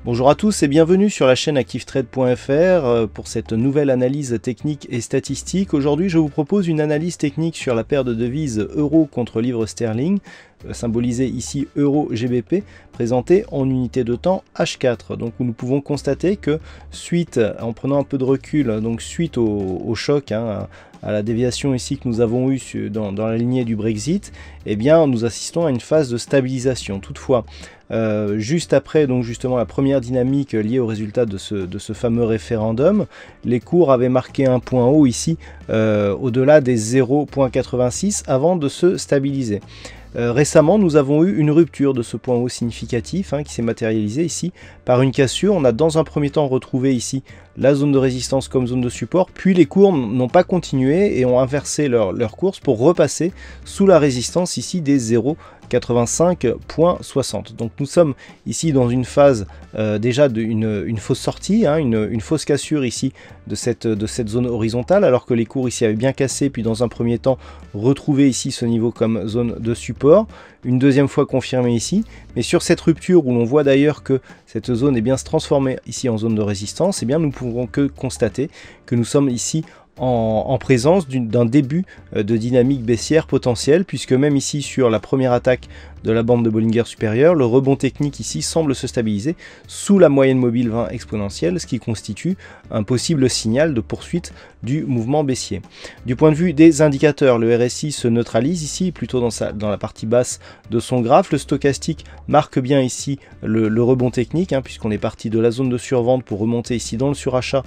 Bonjour à tous et bienvenue sur la chaîne activetrade.fr pour cette nouvelle analyse technique et statistique. Aujourd'hui, je vous propose une analyse technique sur la paire de devises euro contre livre sterling, symbolisée ici euro GBP, présentée en unité de temps H4. Donc nous pouvons constater que suite, en prenant un peu de recul, donc suite au choc, à la déviation ici que nous avons eue dans la lignée du Brexit, eh bien nous assistons à une phase de stabilisation. Toutefois, juste après donc justement la première dynamique liée au résultat de ce fameux référendum, les cours avaient marqué un point haut ici au-delà des 0,86 avant de se stabiliser. Récemment, nous avons eu une rupture de ce point haut significatif qui s'est matérialisé ici par une cassure. On a dans un premier temps retrouvé ici la zone de résistance comme zone de support, puis les cours n'ont pas continué et ont inversé leur course pour repasser sous la résistance ici des 0,85.60. Donc nous sommes ici dans une phase déjà d'une fausse sortie, une fausse cassure ici de cette zone horizontale, alors que les cours ici avaient bien cassé, puis dans un premier temps retrouvé ici ce niveau comme zone de support, une deuxième fois confirmé ici, mais sur cette rupture où l'on voit d'ailleurs que cette zone est bien se transformer ici en zone de résistance, eh bien nous pouvons que constater que nous sommes ici en présence d'un début de dynamique baissière potentielle, puisque même ici sur la première attaque de la bande de Bollinger supérieure, le rebond technique ici semble se stabiliser sous la moyenne mobile 20 exponentielle, ce qui constitue un possible signal de poursuite du mouvement baissier. Du point de vue des indicateurs, le RSI se neutralise ici, plutôt dans la partie basse de son graphe. Le stochastique marque bien ici le rebond technique, puisqu'on est parti de la zone de survente pour remonter ici dans le surachat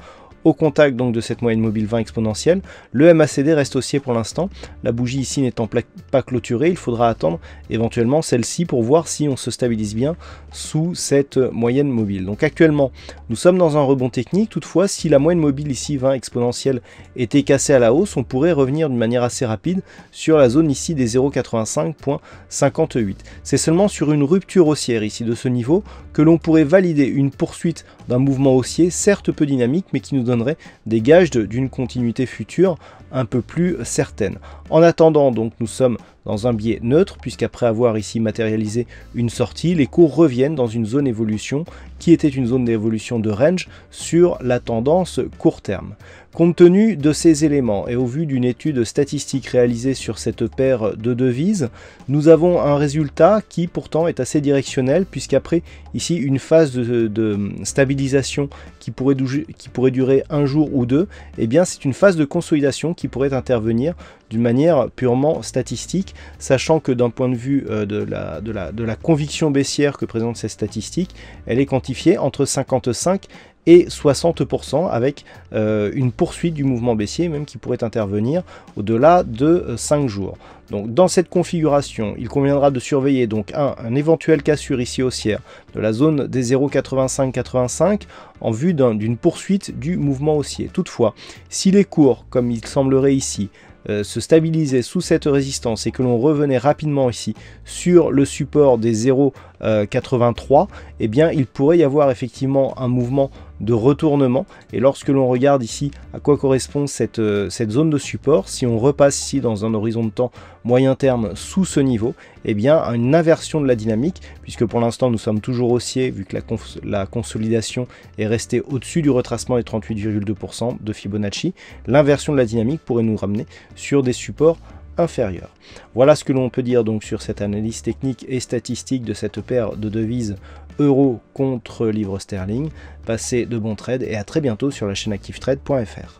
au contact donc de cette moyenne mobile 20 exponentielle. Le MACD reste haussier pour l'instant, la bougie ici n'étant pas clôturée, il faudra attendre éventuellement celle-ci pour voir si on se stabilise bien sous cette moyenne mobile. Donc actuellement nous sommes dans un rebond technique, toutefois si la moyenne mobile ici 20 exponentielle était cassée à la hausse, on pourrait revenir d'une manière assez rapide sur la zone ici des 0,85.58. C'est seulement sur une rupture haussière ici de ce niveau que l'on pourrait valider une poursuite d'un mouvement haussier, certes peu dynamique, mais qui nous donnerait des gages d'une continuité future un peu plus certaine. En attendant, donc nous sommes dans un biais neutre, puisqu'après avoir ici matérialisé une sortie, les cours reviennent dans une zone évolution qui était une zone d'évolution de range sur la tendance court terme. Compte tenu de ces éléments et au vu d'une étude statistique réalisée sur cette paire de devises, nous avons un résultat qui pourtant est assez directionnel, puisqu'après ici une phase de stabilisation qui pourrait durer un jour ou deux, eh bien c'est une phase de consolidation qui pourrait intervenir d'une manière purement statistique, sachant que d'un point de vue de la conviction baissière que présentent ces statistiques, elle est quantifiée entre 55 et 60% avec une poursuite du mouvement baissier même qui pourrait intervenir au-delà de 5 jours. Donc dans cette configuration, il conviendra de surveiller donc un éventuel cassure ici haussière de la zone des 0,8585 en vue d'une poursuite du mouvement haussier. Toutefois, si les cours, comme il semblerait ici, se stabiliser sous cette résistance et que l'on revenait rapidement ici sur le support des 0,83, eh bien il pourrait y avoir effectivement un mouvement de retournement. Et lorsque l'on regarde ici à quoi correspond cette zone de support, si on repasse ici dans un horizon de temps moyen terme sous ce niveau, eh bien une inversion de la dynamique, puisque pour l'instant nous sommes toujours haussiers vu que la consolidation est restée au-dessus du retracement des 38,2% de Fibonacci, l'inversion de la dynamique pourrait nous ramener sur des supports inférieurs. Voilà ce que l'on peut dire donc sur cette analyse technique et statistique de cette paire de devises euro contre livre sterling. Passez de bons trades et à très bientôt sur la chaîne activetrade.fr.